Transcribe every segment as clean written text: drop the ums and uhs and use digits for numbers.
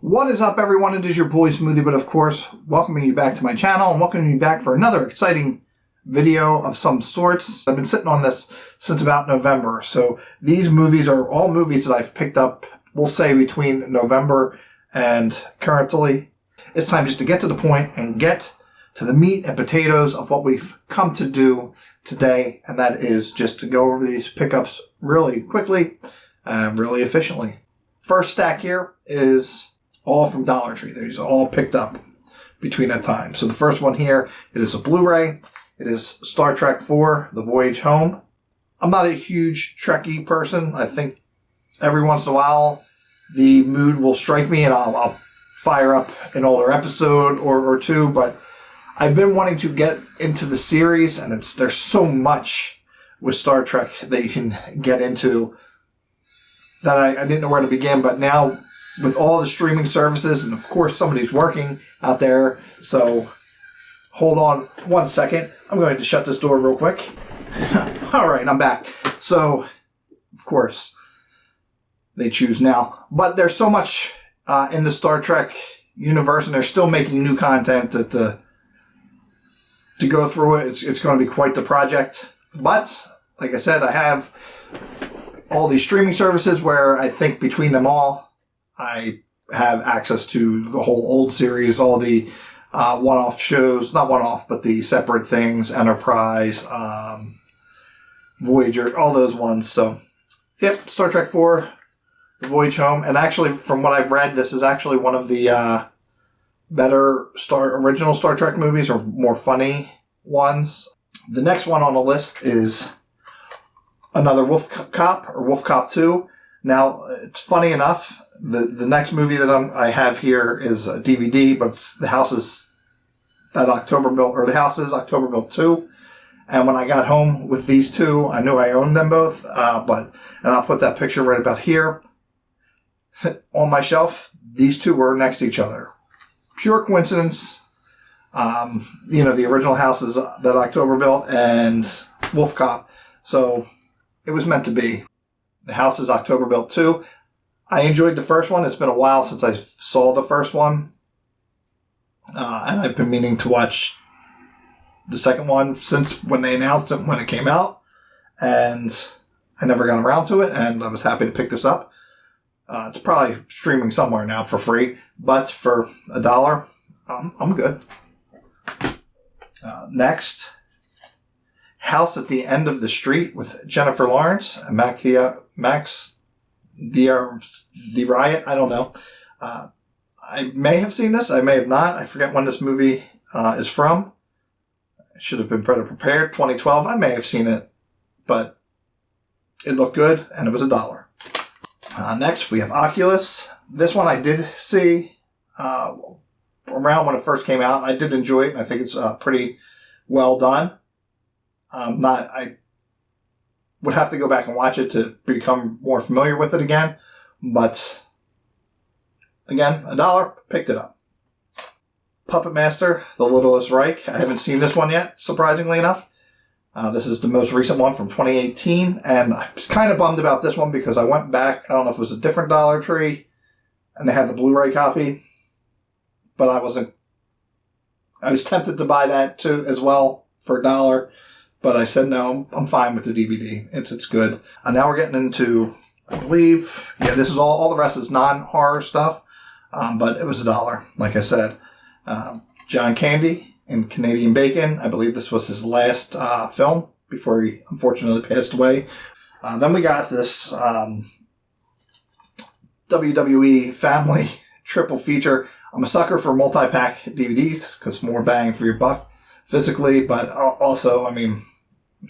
What is up, everyone? It is your boy Smoothie, but of course, welcoming you back to my channel and welcoming you back for another exciting video of some sorts. I've been sitting on this since about November, so these movies are all movies that I've picked up, we'll say, between November and currently. It's time just to get to the point and get to the meat and potatoes of what we've come to do today, and that is just to go over these pickups really quickly and really efficiently. First stack here is all from Dollar Tree. These are all picked up between that time. So the first one here, it is a Blu-ray. It is Star Trek IV, The Voyage Home. I'm not a huge Trekkie person. I think every once in a while the mood will strike me and I'll fire up an older episode or two, but I've been wanting to get into the series, and there's so much with Star Trek that you can get into that I didn't know where to begin. But now with all the streaming services, and of course somebody's working out there, so hold on one second. I'm going to shut this door real quick. All right, I'm back. So, of course, they choose now. But there's so much in the Star Trek universe, and they're still making new content that to go through it, it's going to be quite the project. But, like I said, I have all these streaming services where I think between them all, I have access to the whole old series, all the one-off shows, not one-off, but the separate things, Enterprise, Voyager, all those ones. So, yep, Star Trek IV, The Voyage Home. And actually, from what I've read, this is actually one of the better original Star Trek movies, or more funny ones. The next one on the list is another Wolf Cop, or Wolf Cop 2. Now, it's funny enough, the next movie that I have here is a DVD, but the house is October 2. And when I got home with these two, I knew I owned them both, and I'll put that picture right about here. On my shelf, these two were next to each other. Pure coincidence. The original house is that October built and Wolf Cop. So it was meant to be. The house is October built too. I enjoyed the first one. It's been a while since I saw the first one. And I've been meaning to watch the second one since when they announced it, when it came out. And I never got around to it, and I was happy to pick this up. It's probably streaming somewhere now for free, but for $1, I'm good. Next, House at the End of the Street with Jennifer Lawrence and Max the Riot. I don't know. I may have seen this. I may have not. I forget when this movie is from. I should have been better prepared. 2012. I may have seen it, but it looked good, and it was $1. Next, we have Oculus. This one I did see around when it first came out. I did enjoy it. I think it's pretty well done. I would have to go back and watch it to become more familiar with it again. But, again, $1, picked it up. Puppet Master, The Littlest Reich. I haven't seen this one yet, surprisingly enough. This is the most recent one from 2018, and I was kind of bummed about this one because I went back, I don't know if it was a different Dollar Tree, and they had the Blu-ray copy, but I was tempted to buy that too as well for $1, but I said no, I'm fine with the DVD, it's good. And now we're getting into, I believe, this is all the rest is non-horror stuff, but it was $1, like I said. John Candy in Canadian Bacon. I believe this was his last film before he unfortunately passed away. Then we got this WWE family triple feature. I'm a sucker for multi-pack DVDs because more bang for your buck physically, but also, I mean,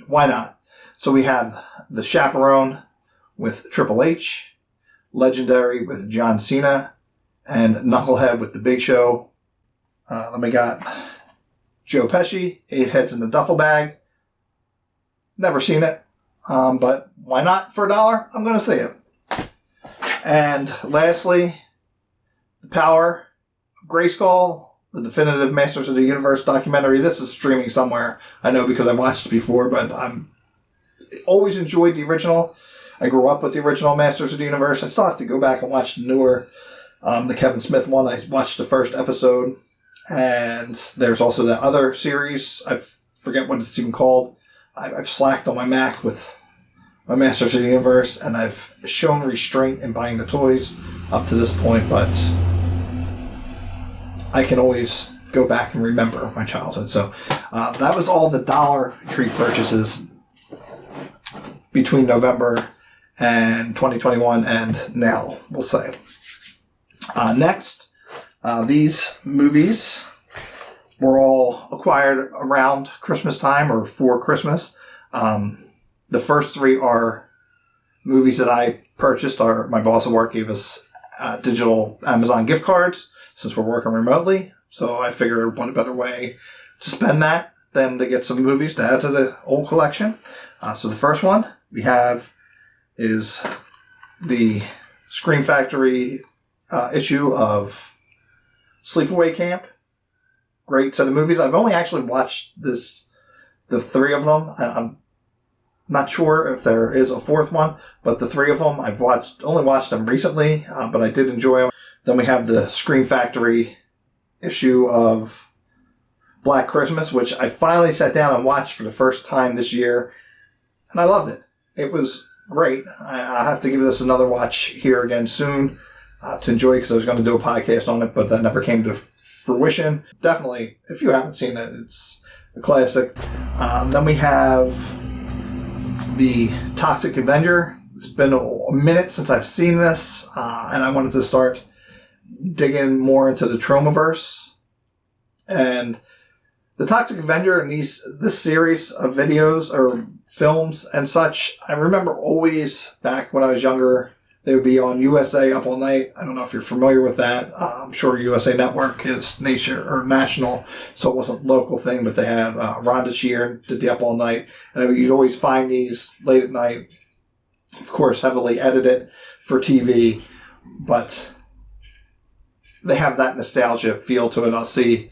why not? So we have The Chaperone with Triple H, Legendary with John Cena, and Knucklehead with The Big Show. Then we got Joe Pesci, 8 Heads in the Duffel Bag. Never seen it, but why not for $1? I'm going to see it. And lastly, The Power of Grayskull, the definitive Masters of the Universe documentary. This is streaming somewhere, I know, because I watched it before, but I'm always enjoyed the original. I grew up with the original Masters of the Universe. I still have to go back and watch the newer The Kevin Smith one, I watched the first episode. And there's also that other series. I forget what it's even called. I've slacked on my Mac with my Masters of the Universe, and I've shown restraint in buying the toys up to this point, but I can always go back and remember my childhood. So that was all the Dollar Tree purchases between November and 2021 and now, we'll say. Next, these movies were all acquired around Christmas time or for Christmas. The first three are movies that I purchased. My boss at work gave us digital Amazon gift cards since we're working remotely. So I figured what a better way to spend that than to get some movies to add to the old collection. So the first one we have is the Scream Factory issue of Sleepaway Camp. Great set of movies. I've only actually watched the three of them. I'm not sure if there is a fourth one, but the three of them I've only watched them recently, but I did enjoy them. Then we have the Scream Factory issue of Black Christmas, which I finally sat down and watched for the first time this year, and I loved it. It was great. I have to give this another watch here again soon to enjoy, because I was going to do a podcast on it, but that never came to fruition. Definitely, if you haven't seen it, it's a classic. Then we have the Toxic Avenger. It's been a minute since I've seen this, and I wanted to start digging more into the Tromaverse. And the Toxic Avenger and this series of videos or films and such, I remember always back when I was younger, they would be on USA Up All Night. I don't know if you're familiar with that. I'm sure USA Network is national, so it wasn't a local thing, but they had Rhonda Shear did the Up All Night. And you'd always find these late at night, of course, heavily edited for TV, but they have that nostalgia feel to it. I'll see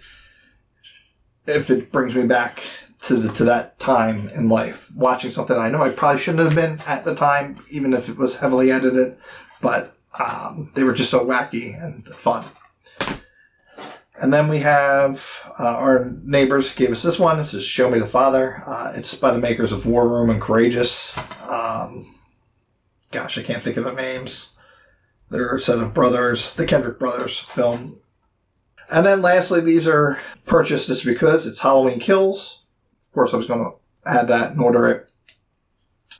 if it brings me back to that time in life, watching something I know I probably shouldn't have been at the time, even if it was heavily edited, but they were just so wacky and fun. And then we have our neighbors gave us this one. This is Show Me the Father. It's by the makers of War Room and Courageous. Gosh, I can't think of their names. They're a set of brothers, the Kendrick brothers film. And then lastly, these are purchased just because it's Halloween Kills. Of course, I was going to add that and order it.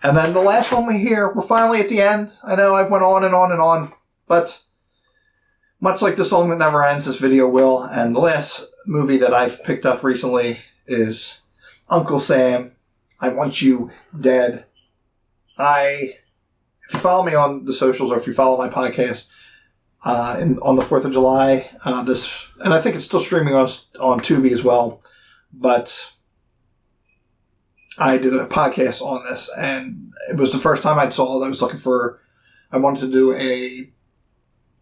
And then the last one we're finally at the end. I know I've went on and on and on, but much like the song that never ends, this video will. And the last movie that I've picked up recently is Uncle Sam, I Want You Dead. If you follow me on the socials, or if you follow my podcast on the 4th of July, and I think it's still streaming on Tubi as well, but I did a podcast on this, and it was the first time I saw it. I wanted to do a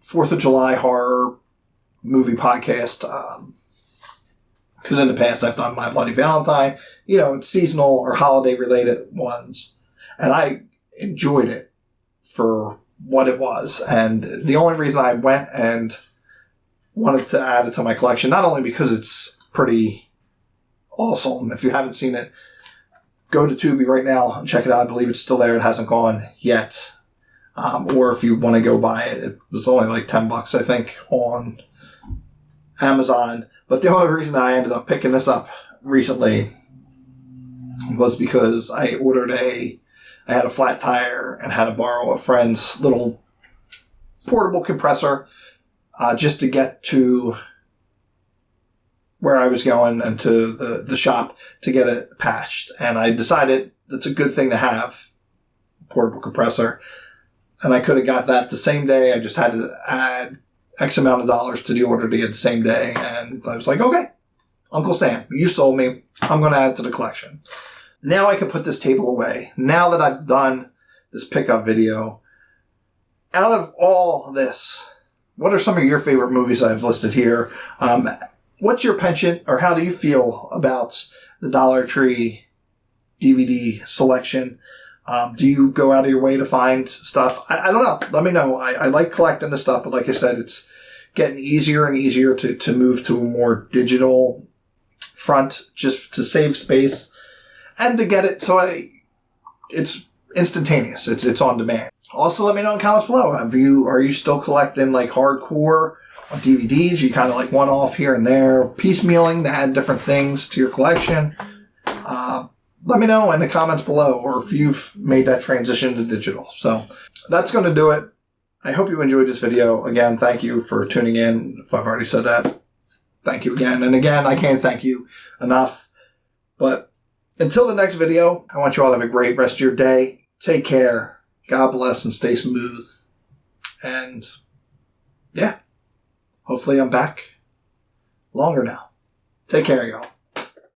4th of July horror movie podcast, because in the past I've done My Bloody Valentine, it's seasonal or holiday related ones, and I enjoyed it for what it was. And the only reason I went and wanted to add it to my collection, not only because it's pretty awesome, if you haven't seen it, go to Tubi right now and check it out. I believe it's still there. It hasn't gone yet. Or if you want to go buy it, it was only like $10, I think, on Amazon. But the only reason I ended up picking this up recently was because I had a flat tire and had to borrow a friend's little portable compressor just to get to where I was going and to the shop to get it patched. And I decided it's a good thing to have a portable compressor. And I could have got that the same day. I just had to add X amount of dollars to the order to get the same day. And I was like, okay, Uncle Sam, you sold me. I'm going to add it to the collection. Now I can put this table away. Now that I've done this pickup video, out of all this, what are some of your favorite movies I've listed here? What's your penchant, or how do you feel about the Dollar Tree DVD selection? Do you go out of your way to find stuff? I don't know. Let me know. I like collecting this stuff, but like I said, getting easier and easier to move to a more digital front, just to save space and to get it so it's instantaneous. It's on demand. Also, let me know in the comments below. Are you still collecting like hardcore on DVDs? You kind of like one off here and there, piecemealing to add different things to your collection? Let me know in the comments below, or if you've made that transition to digital. So that's going to do it. I hope you enjoyed this video. Again, thank you for tuning in. If I've already said that, thank you again. And again, I can't thank you enough. But until the next video, I want you all to have a great rest of your day. Take care. God bless and stay smooth. And yeah, hopefully I'm back longer now. Take care, y'all.